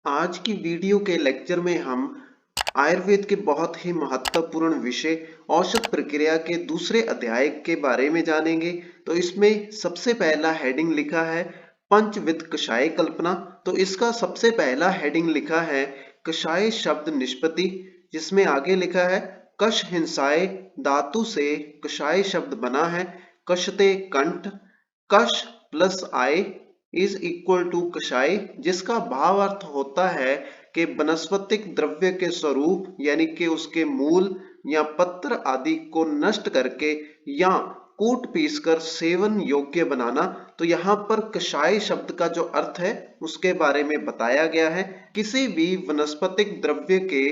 आज की वीडियो के लेक्चर में हम आयुर्वेद के बहुत ही महत्वपूर्ण विषय औषध प्रक्रिया के दूसरे अध्याय के बारे में जानेंगे। तो इसमें सबसे पहला हेडिंग लिखा है पंचविध कषाय कल्पना। तो इसका सबसे पहला हेडिंग लिखा है कषाय शब्द निष्पत्ति, जिसमें आगे लिखा है कष हिंसाए धातु से कषाय शब्द बना है। कषते कंठ, कष प्लस आय इज इक्वल टू कषाय, जिसका भाव अर्थ होता है कि वनस्पतिक द्रव्य के स्वरूप यानी कि उसके मूल या पत्र आदि को नष्ट करके या कूट पीसकर सेवन योग्य बनाना। तो यहाँ पर कषाय शब्द का जो अर्थ है उसके बारे में बताया गया है। किसी भी वनस्पतिक द्रव्य के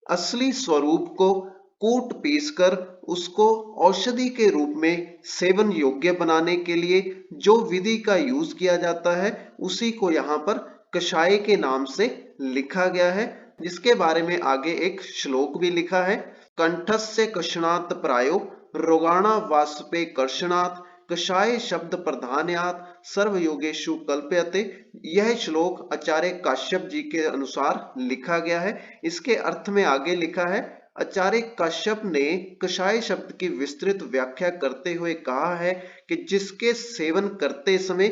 असली स्वरूप को कूट पीसकर उसको औषधि के रूप में सेवन योग्य बनाने के लिए जो विधि का यूज किया जाता है उसी को यहाँ पर कषाय के नाम से लिखा गया है, जिसके बारे में आगे एक श्लोक भी लिखा है। कंठस्य कषणात् प्रायो रोगाणा वाष्पे कर्षणात् कषाय शब्द प्रधानयात् सर्व योगेषु कल्प्यते। यह श्लोक आचार्य काश्यप जी के अनुसार लिखा गया है। इसके अर्थ में आगे लिखा है आचार्य काश्यप ने कषाय शब्द की विस्तृत व्याख्या करते हुए कहा है कि जिसके सेवन करते समय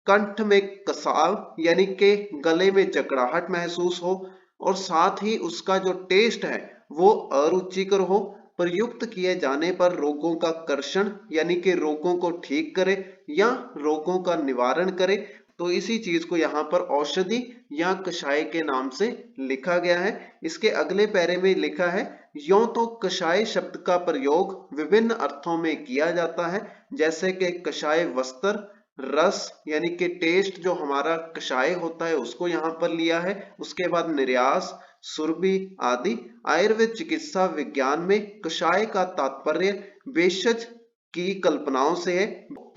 कंठ में कसाव यानी कि गले में जकड़ाहट महसूस हो और साथ ही उसका जो टेस्ट है वो अरुचिकर हो, प्रयुक्त किए जाने पर रोगों का कर्षण यानी कि रोगों को ठीक करे या रोगों का निवारण करे। तो इसी चीज को यहाँ पर औषधि या कषाय के नाम से लिखा गया है। इसके अगले पैरे में लिखा है यों तो कषाय शब्द का प्रयोग विभिन्न अर्थों में किया जाता है, जैसे कि कषाय वस्त्र, रस यानी कि टेस्ट जो हमारा कषाय होता है उसको यहाँ पर लिया है। उसके बाद निर्यास, सुरभि आदि। आयुर्वेद चिकित्सा विज्ञान में कषाय का तात्पर्य भेषज की कल्पनाओं से है,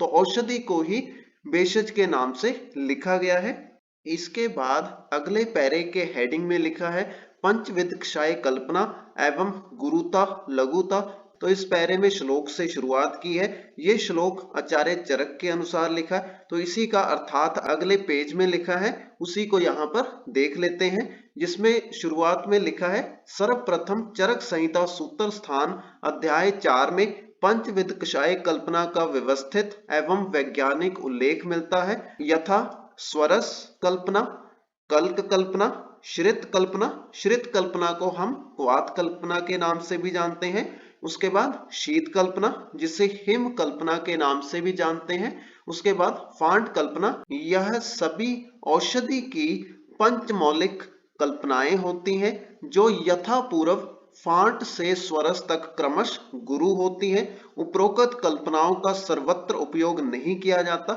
तो औषधि को ही भेषज के नाम से लिखा गया है। इसके बाद अगले पैरे के हेडिंग में लिखा है पंचविध कषाय कल्पना एवं गुरुता लघुता। तो इस पैरे में श्लोक से शुरुआत की है। ये श्लोक आचार्य चरक के अनुसार लिखा है, तो इसी का अर्थात अगले पेज में लिखा है, उसी को यहाँ पर देख लेते हैं। जिसमें शुरुआत में लिखा है सर्वप्रथम चरक संहिता सूत्र स्थान अध्याय 4 में पंचविध कषाय कल्पना का व्यवस्थित एवं वैज्ञानिक उल्लेख मिलता है। यथा स्वरस कल्पना, कल्क कल्पना, श्रित कल्पना। श्रित कल्पना को हम क्वात कल्पना के नाम से भी जानते हैं। उसके बाद शीत कल्पना, जिसे हिम कल्पना के नाम से भी जानते हैं। उसके बाद फांट कल्पना। यह सभी औषधि की पंचमौलिक कल्पनाएं होती हैं जो यथापूर्व फांट से स्वरस तक क्रमश गुरु होती हैं। उपरोक्त कल्पनाओं का सर्वत्र उपयोग नहीं किया जाता।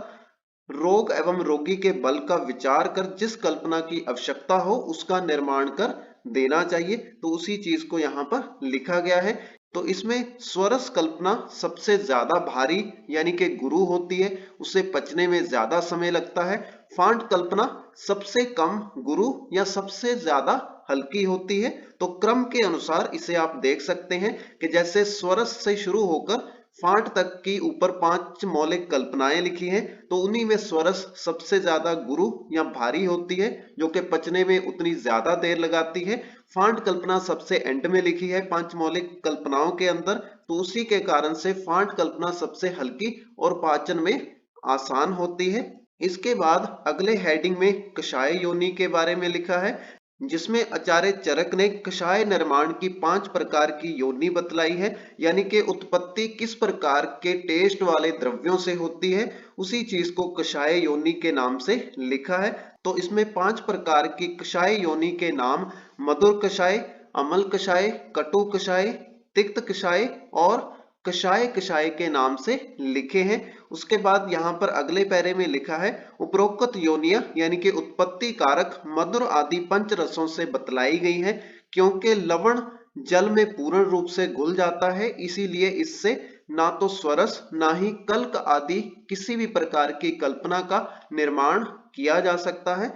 रोग एवं रोगी के बल का विचार कर जिस कल्पना की आवश्यकता हो उसका निर्माण कर देना चाहिए। तो उसी चीज को यहाँ पर लिखा गया है। तो इसमें स्वरस कल्पना सबसे ज्यादा भारी यानी कि गुरु होती है, उसे पचने में ज्यादा समय लगता है। फांट कल्पना सबसे कम गुरु या सबसे ज्यादा हल्की होती है। तो क्रम के अनुसार इसे आप देख सकते हैं कि जैसे स्वरस से शुरू होकर फांट तक की ऊपर 5 मौलिक कल्पनाएं लिखी हैं, तो उन्हीं में स्वरस सबसे ज्यादा गुरु या भारी होती है, जो कि पचने में उतनी ज्यादा देर लगाती है। फांट कल्पना सबसे एंड में लिखी है 5 मौलिक कल्पनाओं के अंदर, तो उसी के कारण से फांट कल्पना सबसे हल्की और पाचन में आसान होती है। इसके बाद अगले हेडिंग में कषाय योनि के बारे में लिखा है, जिसमें आचार्य चरक ने कषाय निर्माण की 5 प्रकार की योनि बतलाई है, यानी कि उत्पत्ति किस प्रकार के टेस्ट वाले द्रव्यों से होती है, उसी चीज को कषाय योनि के नाम से लिखा है। तो इसमें 5 प्रकार की कषाय योनि के नाम मधुर कषाय, अमल कषाय, कटु कषाय, तिक्त कषाय और कषाय कषाय के नाम से लिखे हैं। उसके बाद यहाँ पर अगले पैरे में लिखा है उपरोक्त योनियां यानी कि उत्पत्ति कारक मधुर आदि पंच रसों से बतलाई गई है, क्योंकि लवण जल में पूर्ण रूप से घुल जाता है, इसीलिए इससे ना तो स्वरस ना ही कल्क आदि किसी भी प्रकार की कल्पना का निर्माण किया जा सकता है।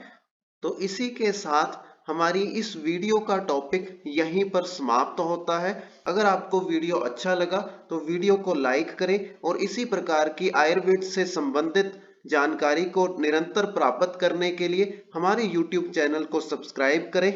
तो इसी के साथ हमारी इस वीडियो का टॉपिक यहीं पर समाप्त होता है। अगर आपको वीडियो अच्छा लगा तो वीडियो को लाइक करें और इसी प्रकार की आयुर्वेद से संबंधित जानकारी को निरंतर प्राप्त करने के लिए हमारे YouTube चैनल को सब्सक्राइब करें